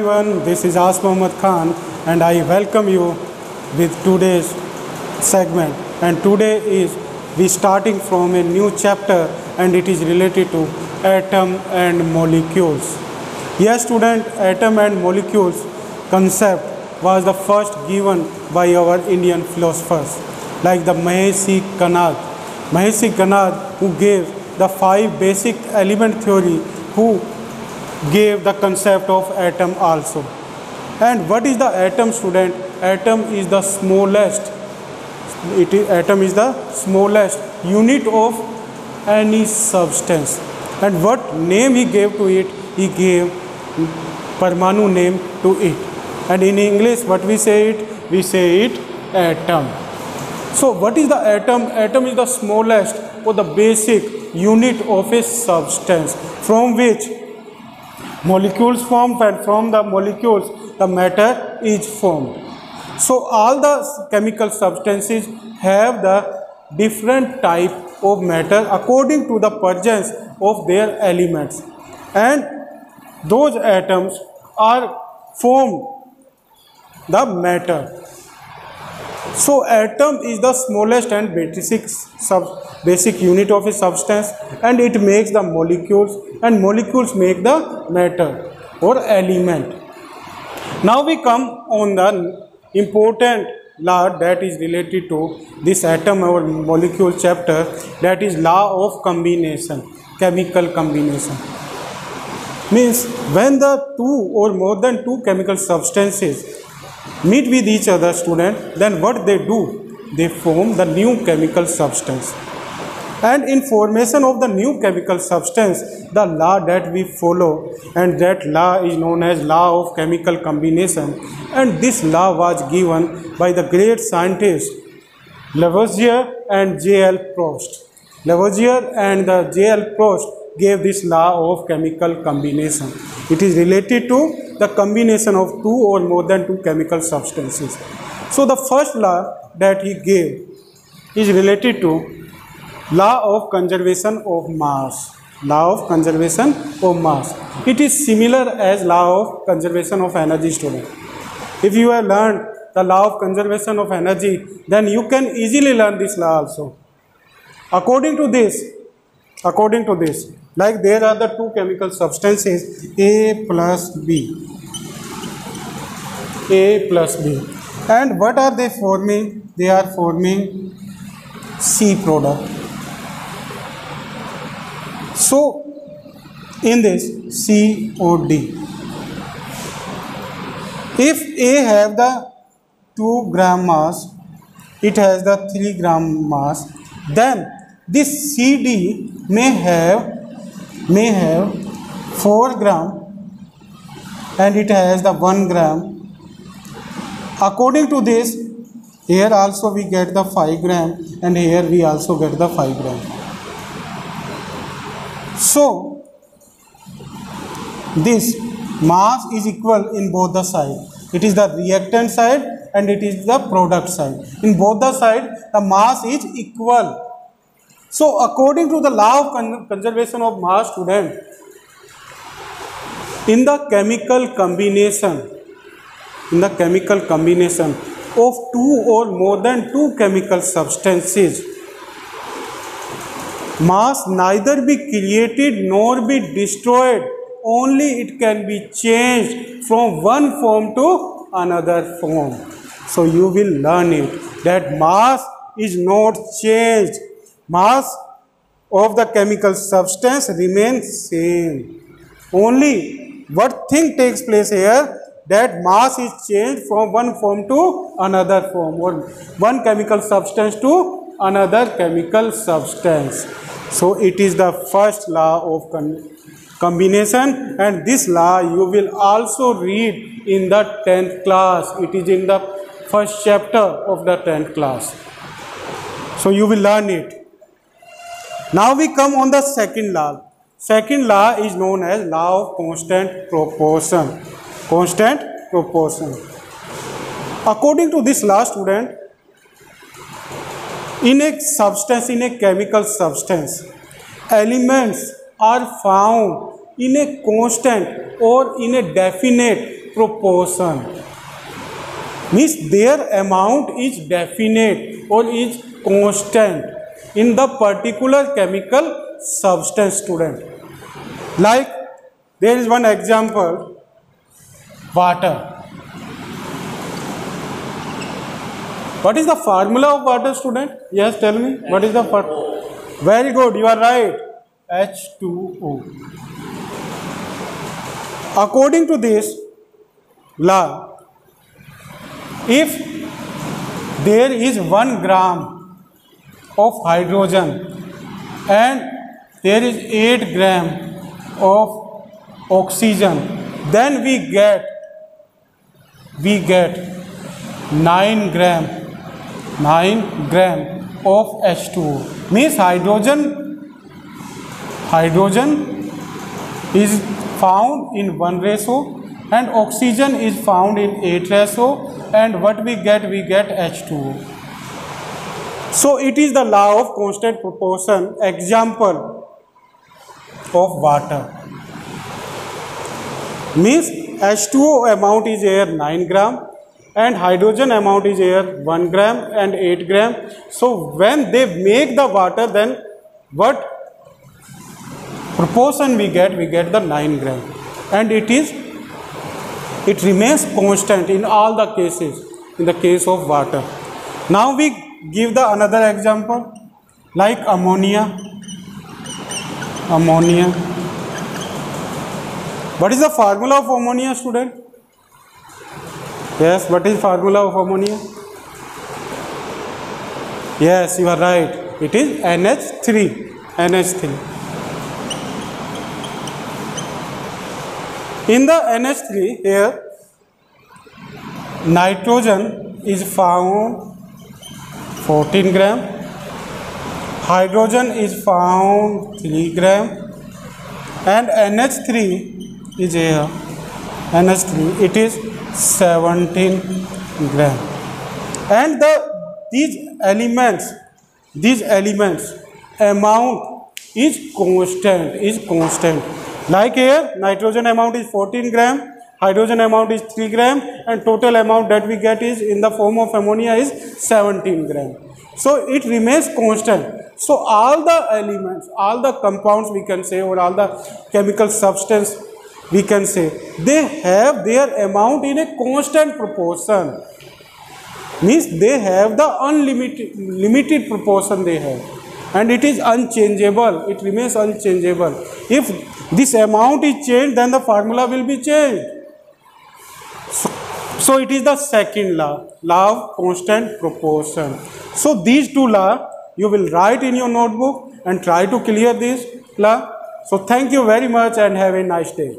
everyone, this is As Mohammad Khan and I welcome you with today's segment. And today is we starting from a new chapter and it is related to atom and molecules. Yes student, atom and molecules concept was the first given by our Indian philosophers like the Mahesi Kanad who gave the 5 basic element theory, who gave the concept of atom also. And what is the atom student? Atom is the smallest, atom is the smallest unit of any substance. And what name he gave to it? He gave Parmanu name to it. And in English what we say it? We say it atom. So what is the atom? Atom is the smallest or the basic unit of a substance from which molecules formed, and from the molecules the matter is formed. So all the chemical substances have the different type of matter according to the presence of their elements, and those atoms are formed the matter. So atom is the smallest and basic unit of a substance, and it makes the molecules, and molecules make the matter or element. Now we come on the important law that is related to this atom or molecule chapter, that is law of combination, chemical combination. Means when the two or more than two chemical substances meet with each other student, then what they do? They form the new chemical substance. And in formation of the new chemical substance, the law that we follow, and that law is known as law of chemical combination. And this law was given by the great scientists Lavoisier and J.L. Proust. Lavoisier and J.L. Proust gave this law of chemical combination. It is related to the combination of two or more than two chemical substances. So the first law that he gave is related to law of conservation of mass. Law of conservation of mass. It is similar as law of conservation of energy student. If you have learned the law of conservation of energy, then you can easily learn this law also. According to this, like there are the two chemical substances A plus B. And what are they forming? They are forming C product. So in this COD, if A have the 2 gram mass, it has the 3 gram mass, then this CD may have 4 gram and it has the 1 gram. According to this, here also we get the 5 gram and here we also get the 5 gram. So this mass is equal in both the sides. It is the reactant side and it is the product side. In both the sides the mass is equal. So according to the law of conservation of mass student, in the chemical combination of two or more than two chemical substances, mass neither be created nor be destroyed, only it can be changed from one form to another form. So you will learn it that mass is not changed. Mass of the chemical substance remains same. Only what thing takes place here, that mass is changed from one form to another form, or one chemical substance to another chemical substance. So it is the first law of combination, and this law you will also read in the 10th class. It is in the first chapter of the 10th class. So you will learn it. Now we come on the second law. Second law is known as law of constant proportion. Constant proportion. According to this law student, in a substance, in a chemical substance, elements are found in a constant or in a definite proportion. Means their amount is definite or is constant in the particular chemical substance, student. Like there is one example, water. What is the formula of water, student? Yes, tell me. What is the formula? Very good, you are right. H2O. According to this law, if there is 1 gram of hydrogen and there is 8 gram of oxygen, then we get 9 gram of H2O. Means hydrogen is found in 1 ratio and oxygen is found in 8 ratio, and what we get H2O. So it is the law of constant proportion example of water. Means H2O amount is here 9 gram and hydrogen amount is here 1 gram and 8 gram. So when they make the water, then what proportion we get the 9 gram, and it remains constant in all the cases in the case of water. Now we give the another example like ammonia. What is the formula of ammonia, student? Yes, what is formula of ammonia? Yes, you are right. It is NH3. In the NH3 here, nitrogen is found 14 gram, hydrogen is found 3 gram, and NH3 is here. NH3 it is 17 gram, and these elements amount is constant. Like here, nitrogen amount is 14 gram, hydrogen amount is 3 gram, and total amount that we get is in the form of ammonia is 17 gram. So it remains constant. So all the elements, all the compounds we can say, or all the chemical substance we can say, they have their amount in a constant proportion. Means they have the limited proportion they have, and it is unchangeable, it remains unchangeable. If this amount is changed, then the formula will be changed. So it is the second law of constant proportion. So these two laws you will write in your notebook and try to clear this law. So thank you very much and have a nice day.